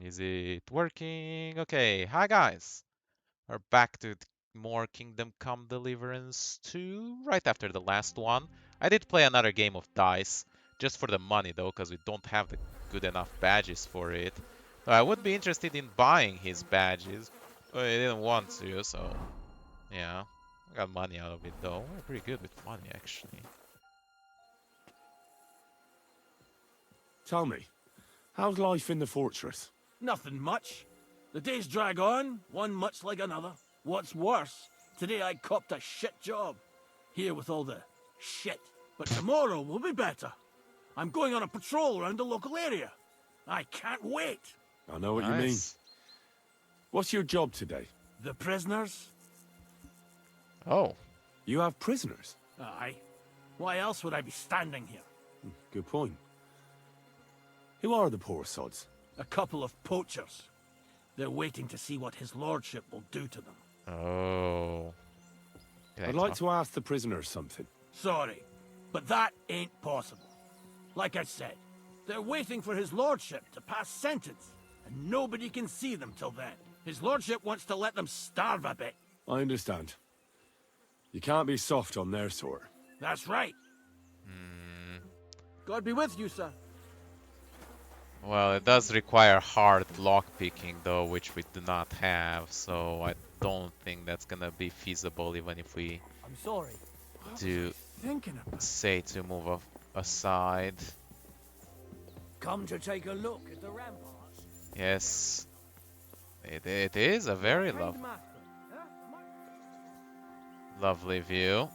Is it working? Okay, hi guys. We're back to more Kingdom Come Deliverance 2 right after the last one. I did play another game of dice, just for the money though, because we don't have the good enough badges for it. So I would be interested in buying his badges, but I didn't want to, so yeah. I got money out of it though. We're pretty good with money actually. Tell me, how's life in the fortress? Nothing much. The days drag on, one much like another. What's worse, today I copped a shit job. Here with all the shit. But tomorrow will be better. I'm going on a patrol around the local area. I can't wait. I know what you mean. Nice. What's your job today? The prisoners? Oh, You have prisoners? Aye. Why else would I be standing here? Good point. Who are the poor sods? A couple of poachers. They're waiting to see what his lordship will do to them. oh. I'd like to ask the prisoners something. Sorry, but that ain't possible. Like I said, they're waiting for his lordship to pass sentence, and nobody can see them till then. His lordship wants to let them starve a bit. I understand. You can't be soft on their sort. That's right. God be with you, sir. Well, it does require hard lockpicking though, which we do not have, so I don't think that's gonna be feasible even if we I'm sorry. do Thinking about say to move aside. Come to take a look at the ramparts. Yes, it is a very lovely view.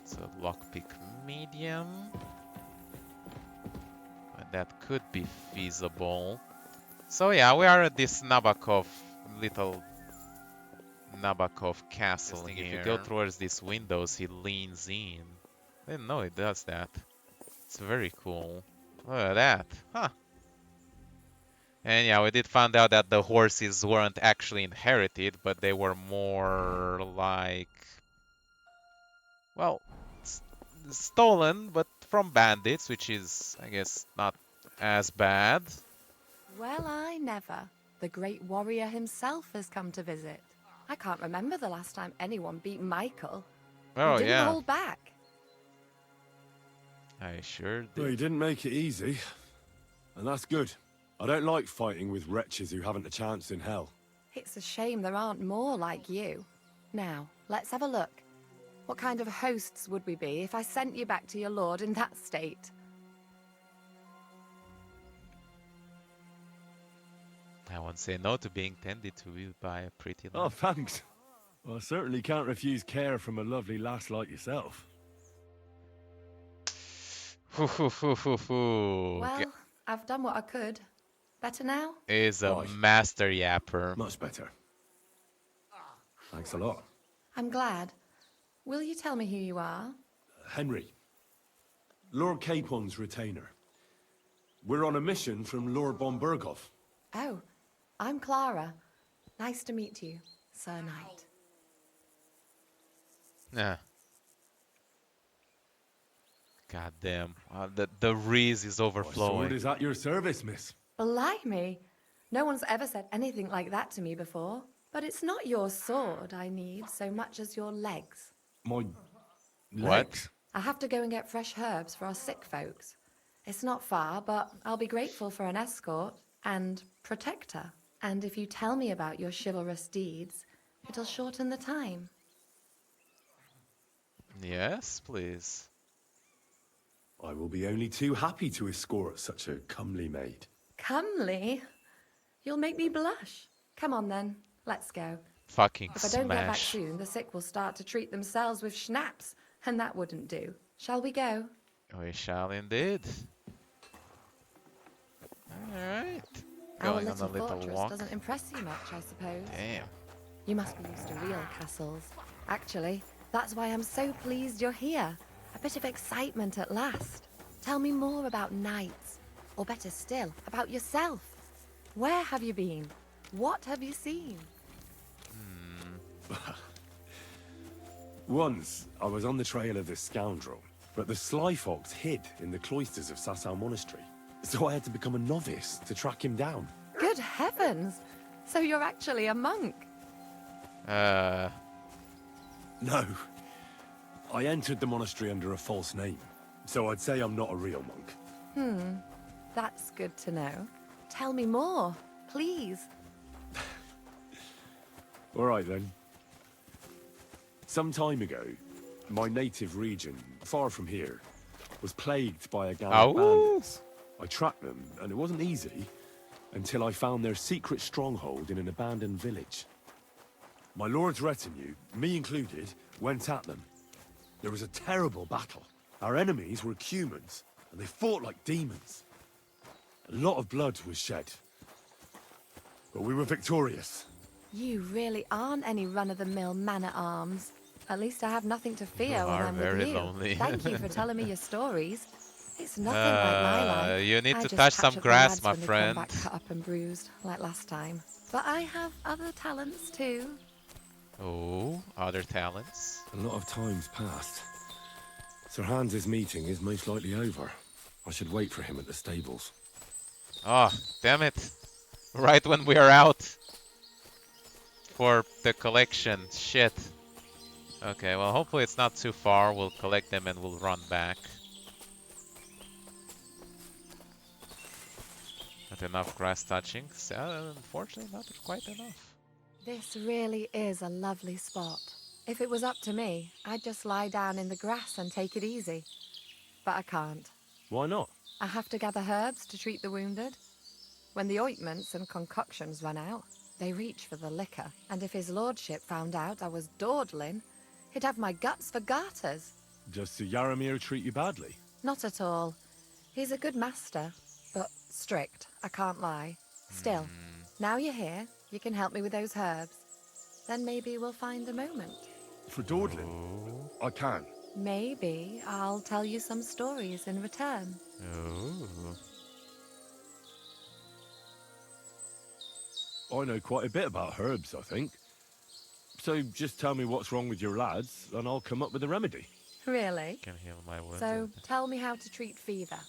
It's a lockpick medium. That could be feasible. So yeah, we are at this little Nabakov castle here. If you go towards these windows, he leans in. I didn't know it does that. It's very cool. Look at that. Huh. And yeah, we did find out that the horses weren't actually inherited, but they were more like... well, stolen, but from bandits, which is, I guess, not as bad. Well, I never. The great warrior himself has come to visit. I can't remember the last time anyone beat Michael. Oh, He didn't yeah. hold back. I sure Well, did. you didn't make it easy. And that's good. I don't like fighting with wretches who haven't a chance in hell. It's a shame there aren't more like you. Now, let's have a look. What kind of hosts would we be if I sent you back to your lord in that state? I won't say no to being tended to by a pretty Oh, lady. thanks. Well, I certainly can't refuse care from a lovely lass like yourself. Well, I've done what I could. Better now? Is a Right. master yapper. Much better. Thanks a lot. I'm glad. Will you tell me who you are? Henry. Lord Capon's retainer. We're on a mission from Lord von Bergow. Oh, I'm Clara. Nice to meet you, Sir Knight. Yeah. God damn. The Reese is Sword overflowing. is at your service, miss. Blimey! No one's ever said anything like that to me before. But it's not your sword I need so much as your legs. My What? legs. I have to go and get fresh herbs for our sick folks. It's not far, but I'll be grateful for an escort and protector. And if you tell me about your chivalrous deeds, it'll shorten the time. Yes, please. I will be only too happy to escort such a comely maid. Comely? You'll make me blush. Come on then, let's go. Fucking If I don't get back smash. soon, the sick will start to treat themselves with schnapps, and that wouldn't do. Shall we go? We shall indeed. Alright. Our Going on a little little fortress walk. doesn't impress you much, I suppose. Damn. You must be used to real castles. Actually, that's why I'm so pleased you're here. A bit of excitement at last. Tell me more about knights, or better still, about yourself. Where have you been? What have you seen? Once, I was on the trail of this scoundrel, but the sly fox hid in the cloisters of Sasau Monastery. So I had to become a novice to track him down. Good heavens! So you're actually a monk? No. I entered the monastery under a false name, so I'd say I'm not a real monk. That's good to know. Tell me more, please. All right, then. Some time ago, my native region, far from here, was plagued by a gang of bandits. I tracked them, and it wasn't easy, until I found their secret stronghold in an abandoned village. My lord's retinue, me included, went at them. There was a terrible battle. Our enemies were humans, and they fought like demons. A lot of blood was shed. But we were victorious. You really aren't any run-of-the-mill man-at-arms. At least I have nothing to fear You when are I'm very with you. lonely. Thank you for telling me your stories. It's nothing like my life. You need I to just touch catch some up the grass, lads my when they come friend. back cut up and bruised, like last time. But I have other talents too. Oh, other talents. A lot of time's passed. Sir Hans's meeting is most likely over. I should wait for him at the stables. Oh, damn it. Right when we are out for the collection. Shit. Okay, well, hopefully it's not too far. We'll collect them and we'll run back. Not enough grass touching. Unfortunately, not quite enough. This really is a lovely spot. If it was up to me, I'd just lie down in the grass and take it easy. But I can't. Why not? I have to gather herbs to treat the wounded. When the ointments and concoctions run out, they reach for the liquor. And if his lordship found out I was dawdling, he'd have my guts for garters. Does Sir Yaramir treat you badly? Not at all. He's a good master, but strict, I can't lie. Still, now you're here, you can help me with those herbs. Then maybe we'll find a moment. For dawdling? I can. Maybe I'll tell you some stories in return. Oh. I know quite a bit about herbs, I think. So just tell me what's wrong with your lads, and I'll come up with a remedy. Really? Can heal my wounds. So tell me how to treat fever,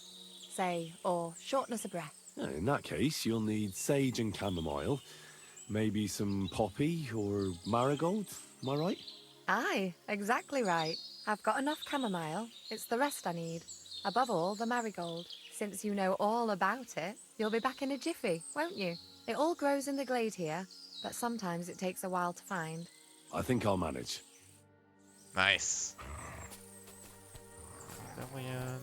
say, or shortness of breath. In that case, you'll need sage and chamomile, maybe some poppy or marigold, am I right? Aye, exactly right. I've got enough chamomile. It's the rest I need. Above all, the marigold. Since you know all about it, you'll be back in a jiffy, won't you? It all grows in the glade here, but sometimes it takes a while to find. I think I'll manage. Nice. Billion.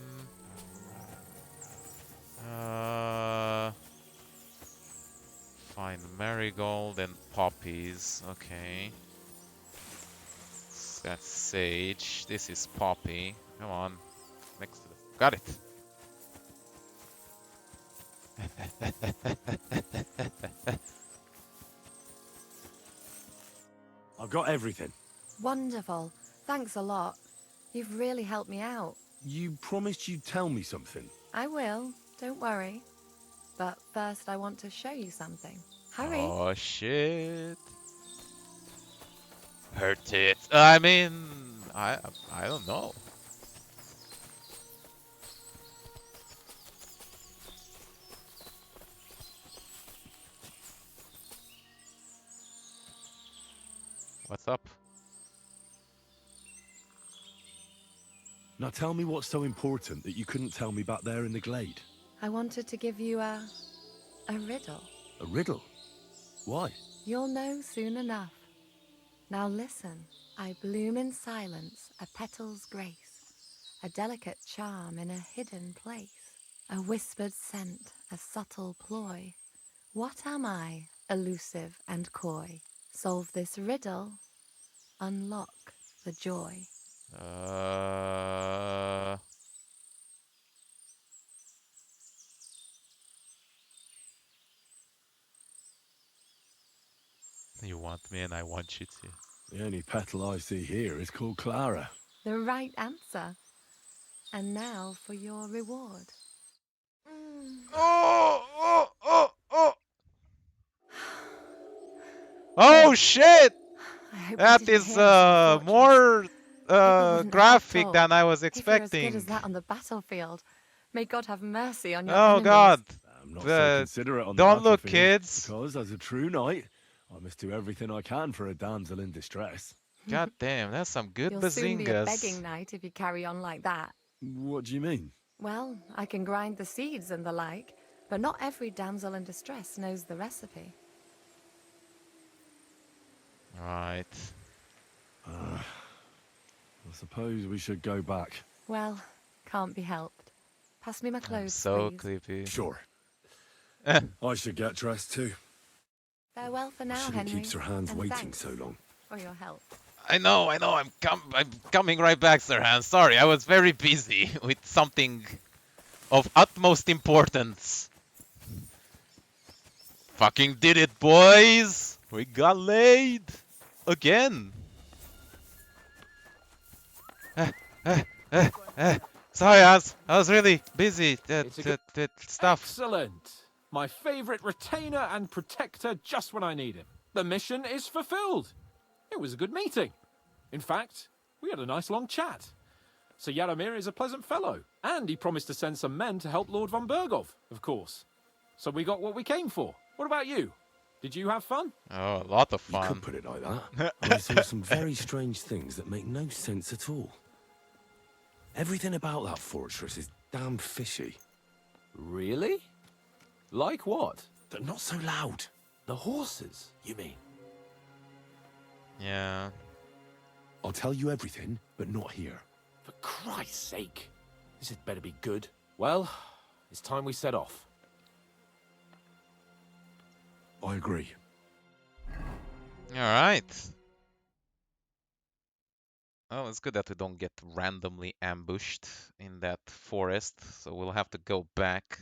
Find marigold and poppies. Okay. That's sage. This is poppy. Come on. Next to the... Got it. I've got everything. Wonderful. Thanks a lot. You've really helped me out. You promised you'd tell me something. I will. Don't worry. But first I want to show you something. Hurry. Oh shit. Hurt it. I mean, I don't know. What's up? Now tell me what's so important that you couldn't tell me back there in the glade. I wanted to give you a riddle. A riddle? Why? You'll know soon enough. Now listen. I bloom in silence, a petal's grace, a delicate charm in a hidden place, a whispered scent, a subtle ploy. What am I, elusive and coy? Solve this riddle, unlock the joy. You want me and I want you to. The only petal I see here is called Clara. The right answer. And now for your reward. Oh shit! I hope That you didn't is hear us, more wouldn't help graphic at than I was all. If you're as good expecting. as that on the battlefield, May God have mercy on your Oh enemies. God! I'm not Uh, so considerate on the don't look, battlefield, kids. because as a true knight, I must do everything I can for a damsel in distress. God damn, that's some good You'll soon be a bazingas. begging knight if you carry on like that. What do you mean? Well, I can grind the seeds and the like, but not every damsel in distress knows the recipe. Right. I suppose we should go back. Well, can't be helped. Pass me my I'm clothes, so please. creepy. Sure. Eh. I should get dressed too. Farewell for now, Shouldn't Henry. keep her hands and waiting thanks so long. for your help. I know. I'm coming right back, Sir Hans. Sorry, I was very busy with something of utmost importance. Fucking did it, boys! We got laid again. Sorry, I was really busy. Stuff. Excellent. My favorite retainer and protector just when I need him. The mission is fulfilled. It was a good meeting. In fact, we had a nice long chat. Sir Yaromir is a pleasant fellow, and he promised to send some men to help Lord von Bergow, of course. So we got what we came for. What about you? Did you have fun? Oh, a lot of You fun. could put it like that. I saw some very strange things that make no sense at all. Everything about that fortress is damn fishy. Really? Like what? They're not so loud. The horses, you mean? Yeah. I'll tell you everything, but not here. For Christ's sake. This had better be good. Well, it's time we set off. I agree. Alright. Well, it's good that we don't get randomly ambushed in that forest, so we'll have to go back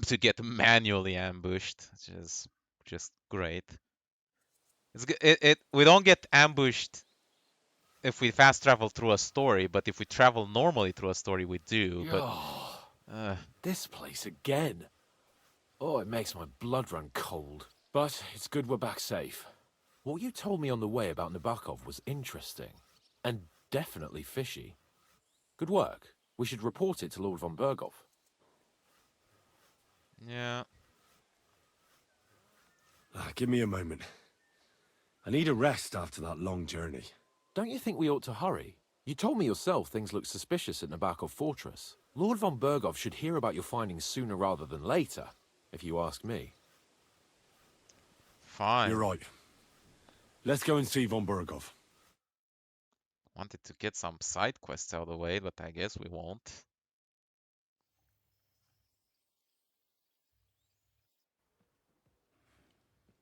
to get manually ambushed, which is just great. We don't get ambushed if we fast travel through a story, but if we travel normally through a story, we do. But This place again. Oh, it makes my blood run cold. But it's good we're back safe. What you told me on the way about Nebakov was interesting. And definitely fishy. Good work. We should report it to Lord von Bergow. yeah. Give me a moment. I need a rest after that long journey. Don't you think we ought to hurry? You told me yourself things look suspicious at Nebakov Fortress. Lord von Bergow should hear about your findings sooner rather than later, if you ask me. Fine. You're right. Let's go and see von Bergow. Wanted to get some side quests out of the way, but I guess we won't.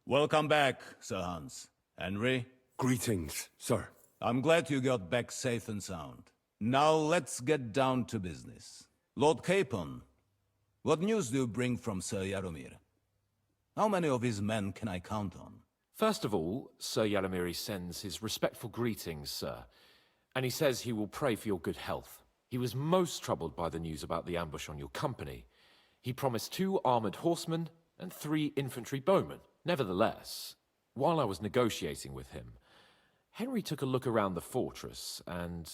Welcome back, Sir Hans. Henry, Greetings, sir. I'm glad you got back safe and sound. Now let's get down to business. Lord Capon, what news do you bring from Sir Yaromir? How many of his men can I count on? First of all, Sir Yaromir sends his respectful greetings, sir. And he says he will pray for your good health. He was most troubled by the news about the ambush on your company. He promised 2 armored horsemen and 3 infantry bowmen. Nevertheless, while I was negotiating with him, Henry took a look around the fortress and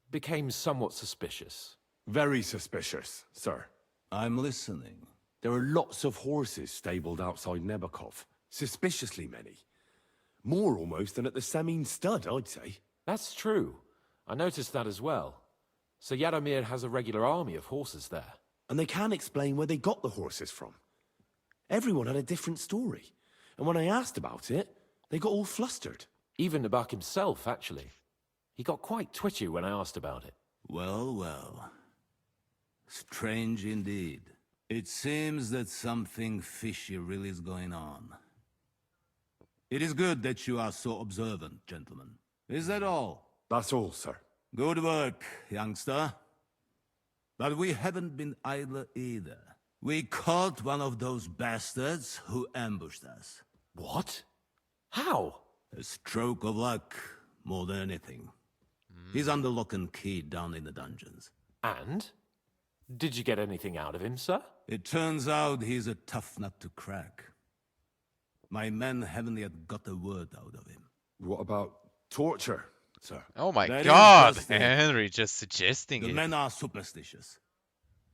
became somewhat suspicious. Very suspicious, sir. I'm listening. There are lots of horses stabled outside Nebakov. Suspiciously many. More almost than at the Semine Stud, I'd say. That's true. I noticed that as well. Sir Yaromir has a regular army of horses there. And they can't explain where they got the horses from. Everyone had a different story. And when I asked about it, they got all flustered. Even Nebak himself, actually. He got quite twitchy when I asked about it. Well, well. Strange indeed. It seems that something fishy really is going on. It is good that you are so observant, gentlemen. Is that all? That's all, sir. Good work, youngster. But we haven't been idle either. We caught one of those bastards who ambushed us. What? How? A stroke of luck, more than anything. He's under lock and key down in the dungeons. And? Did you get anything out of him, sir? It turns out he's a tough nut to crack. My men haven't yet got a word out of him. What about torture, sir? Oh my That is god! just it. Henry just suggesting The it. men are superstitious.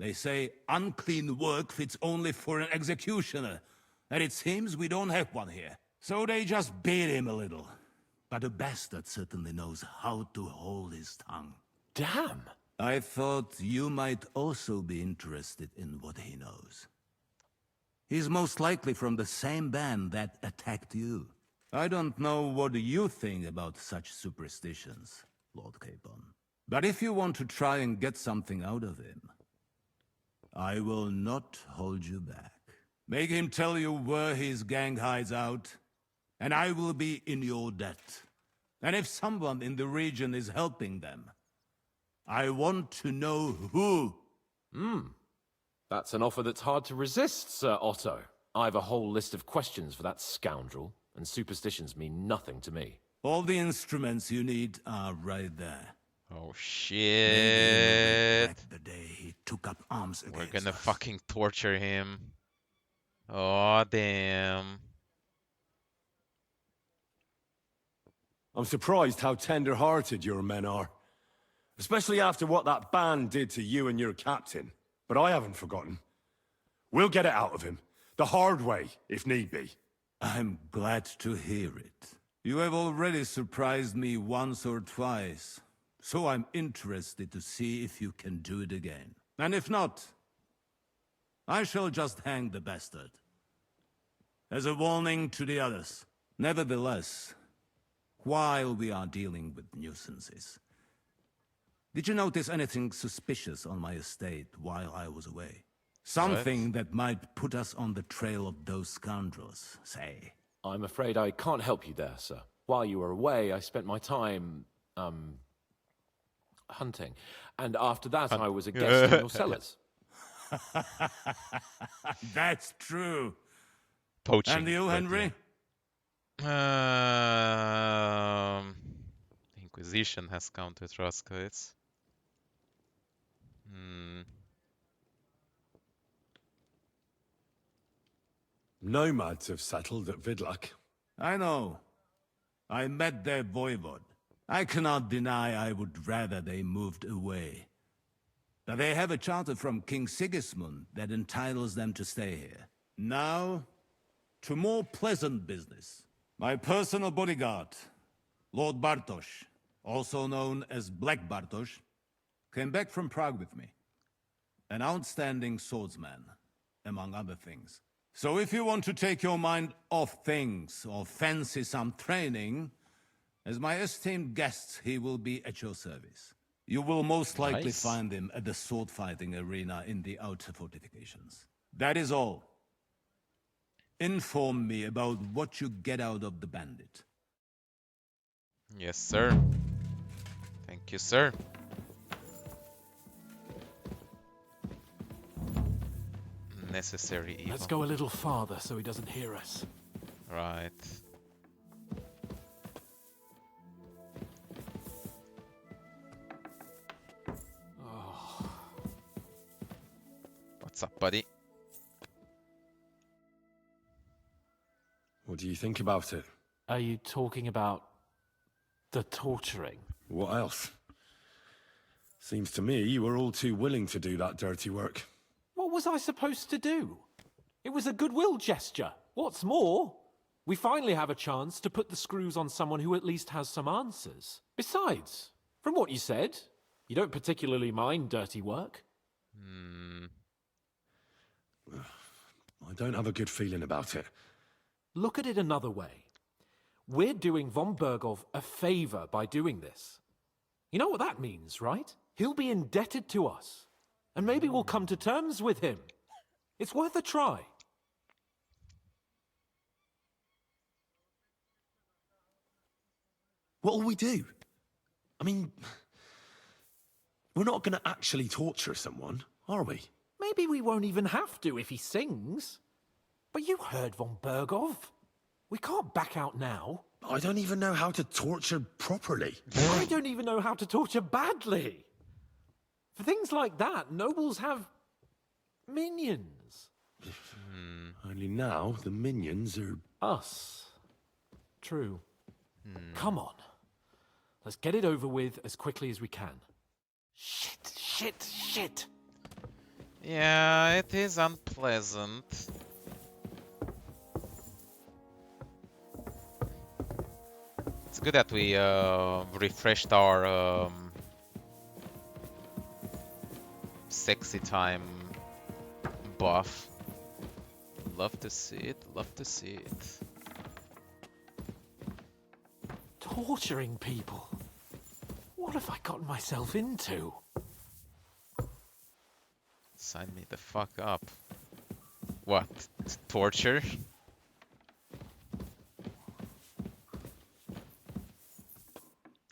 They say unclean work fits only for an executioner, and it seems we don't have one here. So they just beat him a little. But the bastard certainly knows how to hold his tongue. Damn! I thought you might also be interested in what he knows. He's most likely from the same band that attacked you. I don't know what you think about such superstitions, Lord Capon. But if you want to try and get something out of him, I will not hold you back. Make him tell you where his gang hides out, and I will be in your debt. And if someone in the region is helping them, I want to know who. That's an offer that's hard to resist, Sir Otto. I have a whole list of questions for that scoundrel, and superstitions mean nothing to me. All the instruments you need are right there. Oh Maybe he'll shit. regret the day he took up arms against We're gonna us. fucking torture him. Oh damn. I'm surprised how tender-hearted your men are. Especially after what that band did to you and your captain. But I haven't forgotten. We'll get it out of him. The hard way, if need be. I'm glad to hear it. You have already surprised me once or twice, so I'm interested to see if you can do it again. And if not, I shall just hang the bastard. As a warning to the others. Nevertheless, while we are dealing with nuisances, did you notice anything suspicious on my estate while I was away? Something that might put us on the trail of those scoundrels, say. I'm afraid I can't help you there, sir. While you were away, I spent my time, hunting. And after that, I was a guest in your cellars. That's true. Poaching. And you, but Henry? yeah. Inquisition has come to Skalitz. Nomads have settled at Vidlak. I know. I met their voivod. I cannot deny I would rather they moved away. But they have a charter from King Sigismund that entitles them to stay here. Now, to more pleasant business. My personal bodyguard, Lord Bartosz, also known as Black Bartosz, came back from Prague with me. An outstanding swordsman, among other things. So if you want to take your mind off things or fancy some training, as my esteemed guest, he will be at your service. You will most likely Nice. find him at the sword-fighting arena in the outer fortifications. That is all. Inform me about what you get out of the bandit. Yes, sir. Thank you, sir. Necessary evil. Let's go a little farther so he doesn't hear us. Right. What's up, buddy? What do you think about it? Are you talking about the torturing? What else? Seems to me you were all too willing to do that dirty work. What was I supposed to do? It was a goodwill gesture. What's more, we finally have a chance to put the screws on someone who at least has some answers. Besides, from what you said, you don't particularly mind dirty work. I don't have a good feeling about it. Look at it another way. We're doing von Bergow a favor by doing this. You know what that means, right? He'll be indebted to us. And maybe we'll come to terms with him. It's worth a try. What'll we do? I mean, we're not going to actually torture someone, are we? Maybe we won't even have to if he sings. But you heard von Bergow. We can't back out now. I don't even know how to torture properly. I don't even know how to torture badly. For things like that, nobles have minions. Only now the minions are... Us. True. Come on. Let's get it over with as quickly as we can. Shit. Yeah, it is unpleasant. It's good that we refreshed our sexy time buff. Love to see it, love to see it. Torturing people? What have I gotten myself into? Sign me the fuck up. What? Torture?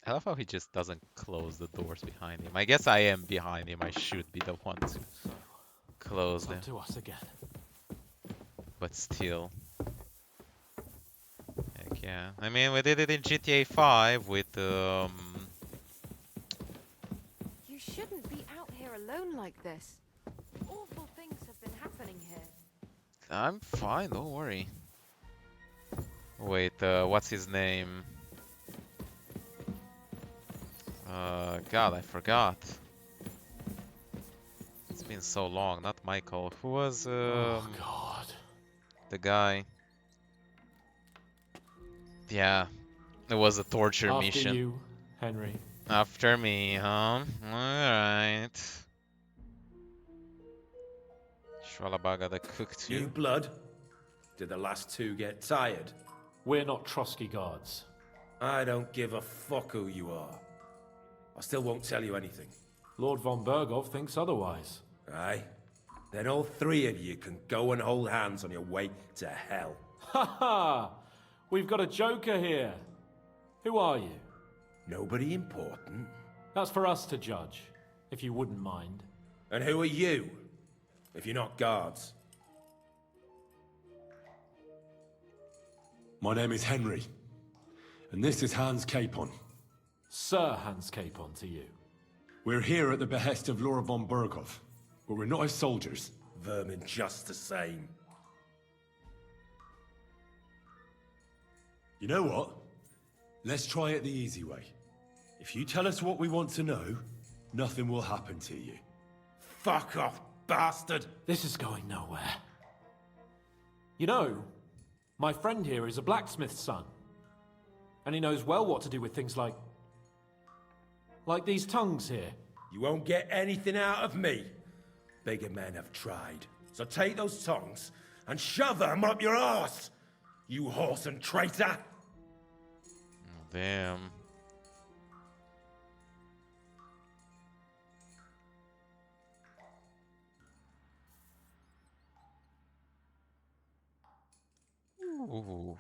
I love how he just doesn't close the doors behind him. I guess I am behind him. I should be the one to close It's them. up to us again. But still. Heck yeah. I mean, we did it in GTA 5 with You shouldn't be out here alone like this. Awful things have been happening here. I'm fine, don't worry. Wait, what's his name? God, I forgot. It's been so long, not Michael. Who was, Oh, God. the guy? Yeah, it was a torture After mission. you, Henry. After me, huh? Alright. Shwalabaga the cook New too. blood? Did the last two get tired? We're not Trotsky guards. I don't give a fuck who you are. I still won't tell you anything. Lord von Bergow thinks otherwise. Aye? Then all three of you can go and hold hands on your way to hell. Ha ha! We've got a joker here. Who are you? Nobody important. That's for us to judge, if you wouldn't mind. And who are you? If you're not guards. My name is Henry, and this is Hans Capon. Sir Hans Capon to you. We're here at the behest of Laura von Bergow, but we're not his soldiers. Vermin just the same. You know what? Let's try it the easy way. If you tell us what we want to know, nothing will happen to you. Fuck off, bastard! This is going nowhere. You know, my friend here is a blacksmith's son. And he knows well what to do with things like these tongues here. You won't get anything out of me. Bigger men have tried. So take those tongs and shove them up your arse, you horse and traitor! Damn. Ooh.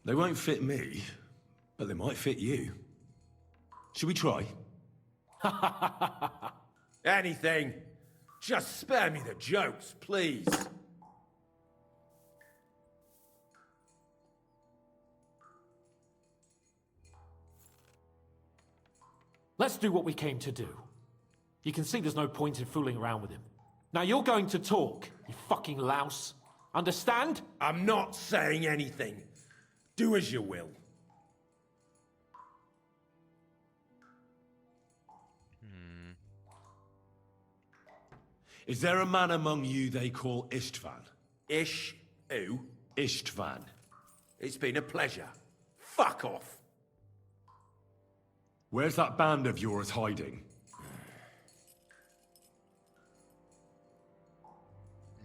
They won't fit me, but they might fit you. Should we try? Anything. Just spare me the jokes, please. Let's do what we came to do. You can see there's no point in fooling around with him. Now you're going to talk, you fucking louse. Understand? I'm not saying anything. Do as you will. Is there a man among you they call Istvan? Ish, who? Istvan. It's been a pleasure. Fuck off. Where's that band of yours hiding?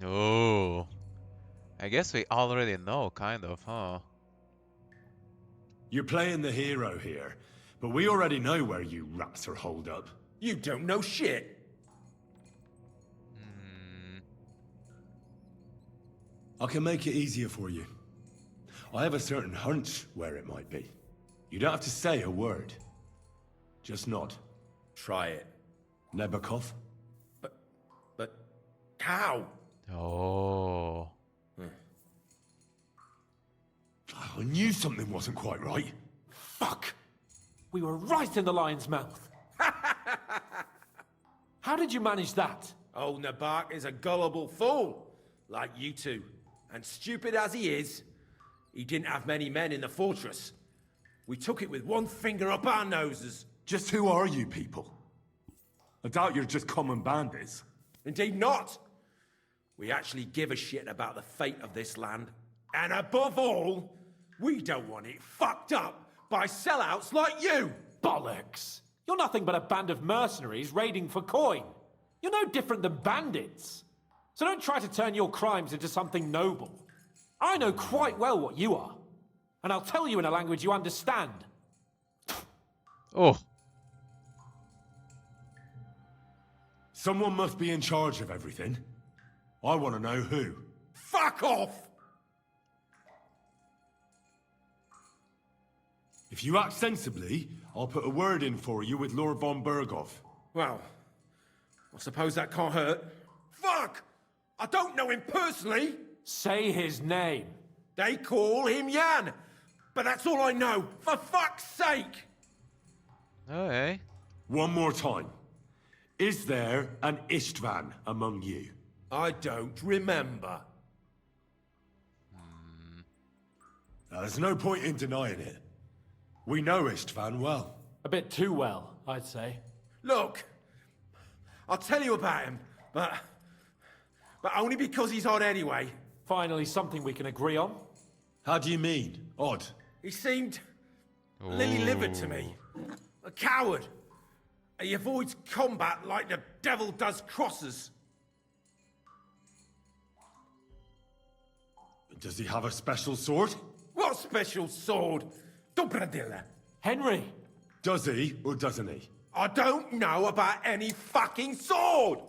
Oh. I guess we already know, kind of, huh? You're playing the hero here, but we already know where you rats are holed up. You don't know shit. I can make it easier for you. I have a certain hunch where it might be. You don't have to say a word. Just nod. Try it. Nebakov? But how? Oh. I knew something wasn't quite right. Fuck! We were right in the lion's mouth. How did you manage that? Old Embark is a gullible fool, like you two. And stupid as he is, He didn't have many men in the fortress. We took it with one finger up our noses. Just who are you people? I doubt you're just common bandits. Indeed not. We actually give a shit about the fate of this land. And above all, we don't want it fucked up by sellouts like you. Bollocks! You're nothing but a band of mercenaries raiding for coin. You're no different than bandits. So don't try to turn your crimes into something noble. I know quite well what you are. And I'll tell you in a language you understand. Oh, Someone must be in charge of everything. I want to know who. Fuck off! If you act sensibly, I'll put a word in for you with Lord von Bergow. Well, I suppose that can't hurt. Fuck! I don't know him personally. Say his name. They call him Jan. But that's all I know. For fuck's sake! okay. One more time. Is there an Istvan among you? I don't remember. There's no point in denying it. We know Istvan well. A bit too well, I'd say. Look, I'll tell you about him, but only because he's odd anyway. Finally, something we can agree on. How do you mean? Odd. He seemed lily-livered to me. A coward. He avoids combat like the devil does crosses. Does he have a special sword? What special sword? Dobradilla. Henry! Does he or doesn't he? I don't know about any fucking sword!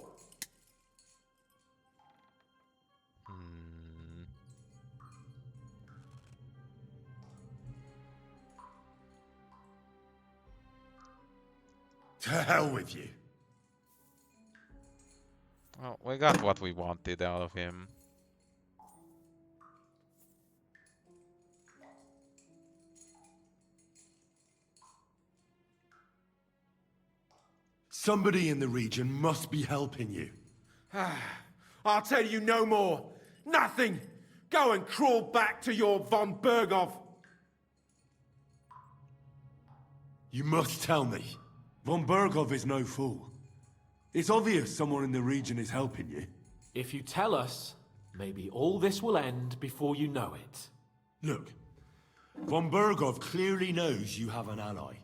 To hell with you. Well, we got what we wanted out of him. Somebody in the region must be helping you. I'll tell you no more. Nothing. Go and crawl back to your von Bergow. You must tell me. Von Bergow is no fool. It's obvious someone in the region is helping you. If you tell us, maybe all this will end before you know it. Look, von Bergow clearly knows you have an ally.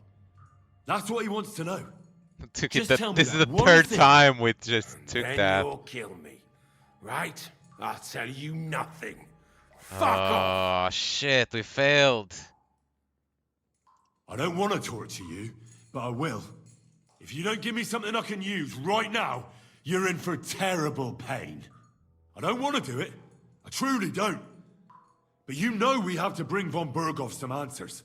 That's what he wants to know. Just tell me This is the that one third thing. time we just took Then that. you'll kill me. Right? I'll tell you nothing. Fuck off! Oh shit, we failed. I don't want to torture you, but I will. If you don't give me something I can use right now, you're in for terrible pain. I don't want to do it. I truly don't. But you know we have to bring von Bergow some answers.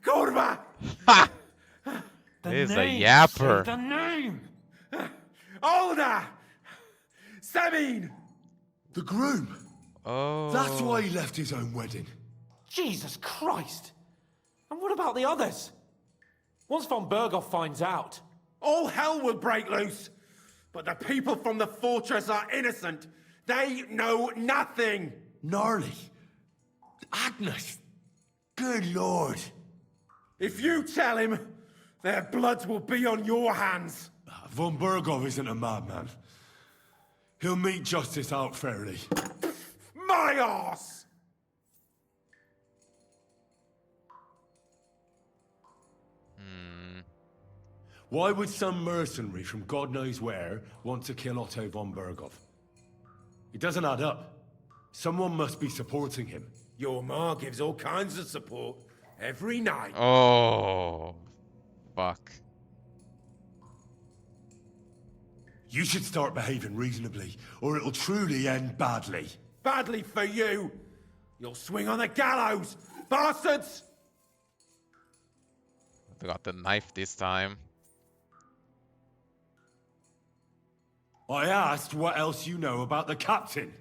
Kurva! Ha! The He's a name, yapper. say the name! Olda! Sabine! The groom. Oh. That's why he left his own wedding. Jesus Christ! And what about the others? Once von Bergow finds out... All hell will break loose. But the people from the fortress are innocent. They know nothing. Gnarly. Agnes. Good lord. If you tell him, their blood will be on your hands. Von Bergow isn't a madman. He'll meet justice out fairly. My arse! Why would some mercenary from God knows where want to kill Otto von Bergow? It doesn't add up. Someone must be supporting him. Your ma gives all kinds of support every night. Oh. Fuck. You should start behaving reasonably, or it'll truly end badly. Badly for you. You'll swing on the gallows, bastards! I got the knife this time. I asked what else you know about the captain.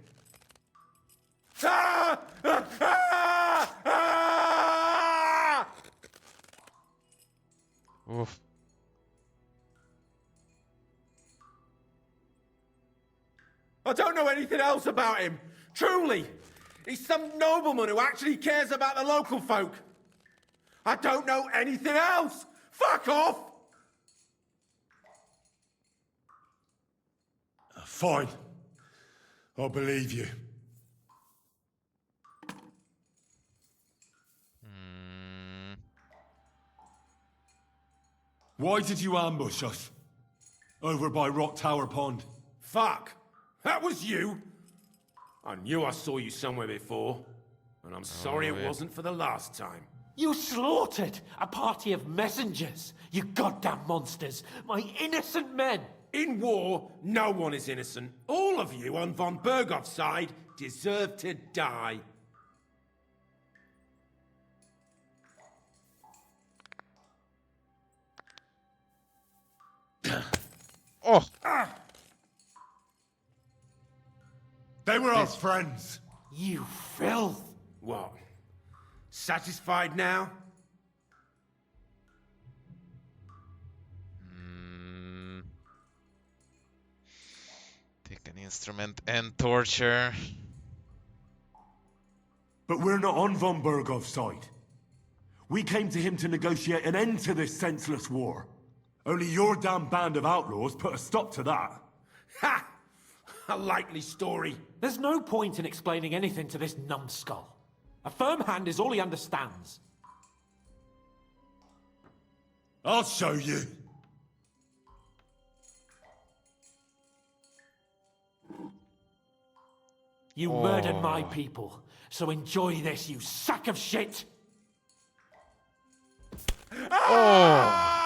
Ah! Ah! Ah! Ah! Oof. I don't know anything else about him. Truly! He's some nobleman who actually cares about the local folk. I don't know anything else! Fuck off! Fine. I'll believe you. Why did you ambush us? Over by Rock Tower Pond. Fuck! That was you? I knew I saw you somewhere before. And I'm sorry it wasn't for the last time. You slaughtered a party of messengers, you goddamn monsters, my innocent men! In war, no one is innocent. All of you on von Bergov's side deserve to die. Oh! They were our friends. You filth! What? Satisfied now? Take an instrument and torture. But we're not on von Bergov's side. We came to him to negotiate an end to this senseless war. Only your damn band of outlaws put a stop to that. Ha! A likely story. There's no point in explaining anything to this numbskull. A firm hand is all he understands. I'll show you. You murdered my people, so enjoy this, you sack of shit! Ah!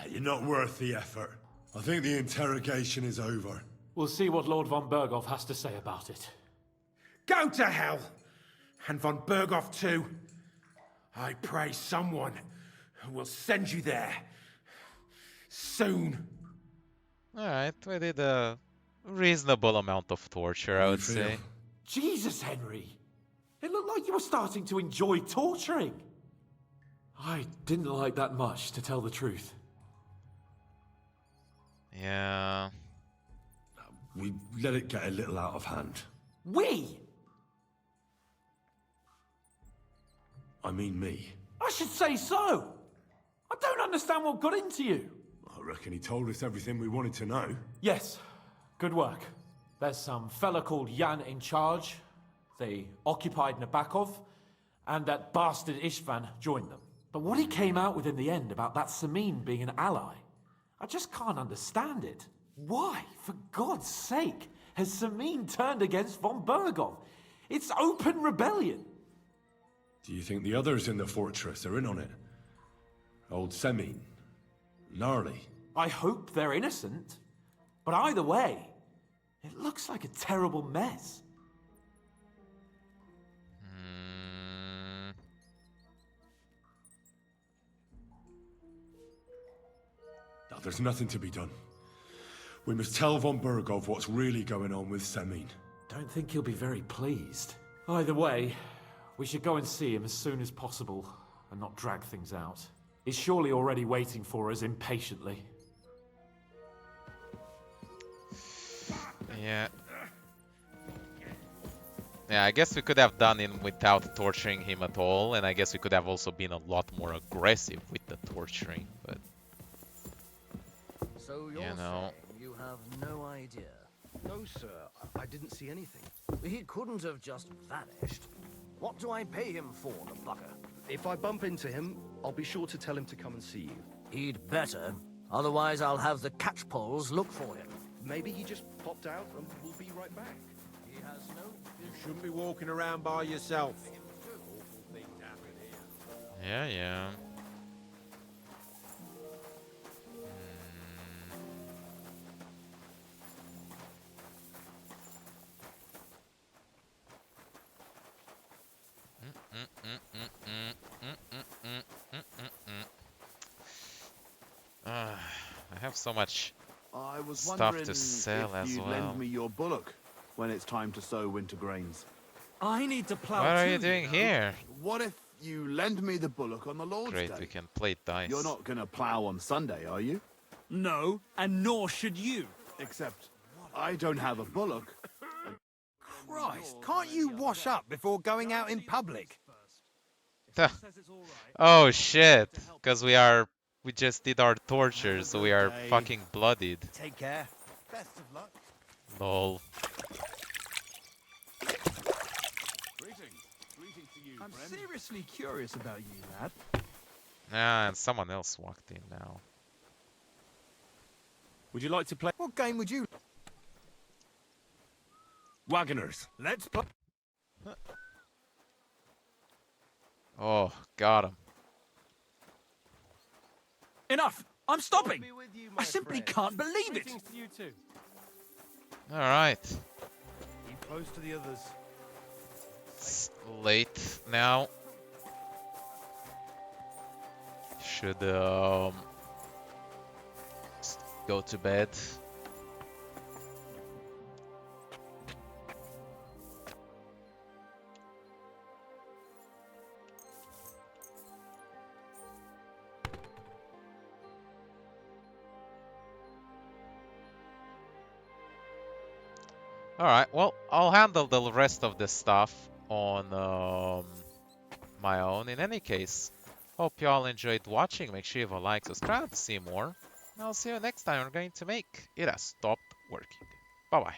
You're not worth the effort. I think the interrogation is over. We'll see what Lord von Bergow has to say about it. Go to hell! And von Bergow too. I pray someone will send you there. Soon. Alright, we did a reasonable amount of torture, I would say. Jesus, Henry! It looked like you were starting to enjoy torturing. I didn't like that much, to tell the truth. Yeah. We let it get a little out of hand. We? I mean me. I should say so! I don't understand what got into you. I reckon he told us everything we wanted to know. Yes, good work. There's some fella called Jan in charge. They occupied nebakov, and that bastard Istvan joined them. But what he came out with in the end about that Samin being an ally, I just can't understand it. Why, for God's sake, has Samin turned against von Bergow? It's open rebellion. Do you think the others in the fortress are in on it? Old Semin, Gnarly. I hope they're innocent. But either way, it looks like a terrible mess. Now, there's nothing to be done. We must tell von Bergow what's really going on with Semin. Don't think he'll be very pleased. Either way, we should go and see him as soon as possible and not drag things out. He's surely already waiting for us impatiently. Yeah. Yeah, I guess we could have done it without torturing him at all, and I guess we could have also been a lot more aggressive with the torturing, but... So you're saying you have no idea? No, sir. I didn't see anything. He couldn't have just vanished. What do I pay him for, the bugger? If I bump into him, I'll be sure to tell him to come and see you. He'd better. Otherwise, I'll have the catchpoles look for him. Maybe he just popped out and we'll be right back. He has no... You shouldn't be walking around by yourself. Awful things happen here. Yeah. I have so much I was stuff wondering to sell if as you'd well. lend me your bullock when it's time to sow winter grains. I need to plow What are too, you doing know. here? What if you lend me the bullock on the Lord's Great, Day. we can play dice. You're not gonna plough on Sunday, are you? No, and nor should you. Except, I don't have a bullock. Christ, can't you wash up before going out in public? Oh shit! Because we just did our torture, so we are fucking bloodied. Take care. Best of luck. Lol. I'm seriously curious about you, lad. Ah, and someone else walked in now. Would you like to play What game would you... Wagoners? Let's play... Oh, got him. Enough! I'm stopping! I simply can't believe it! Alright. Keep close to the others. It's late now. Should go to bed. Alright, well, I'll handle the rest of the stuff on my own. In any case, hope you all enjoyed watching. Make sure you have a like, subscribe to see more. And I'll see you next time. We're going to make It Has Stopped Working. Bye-bye.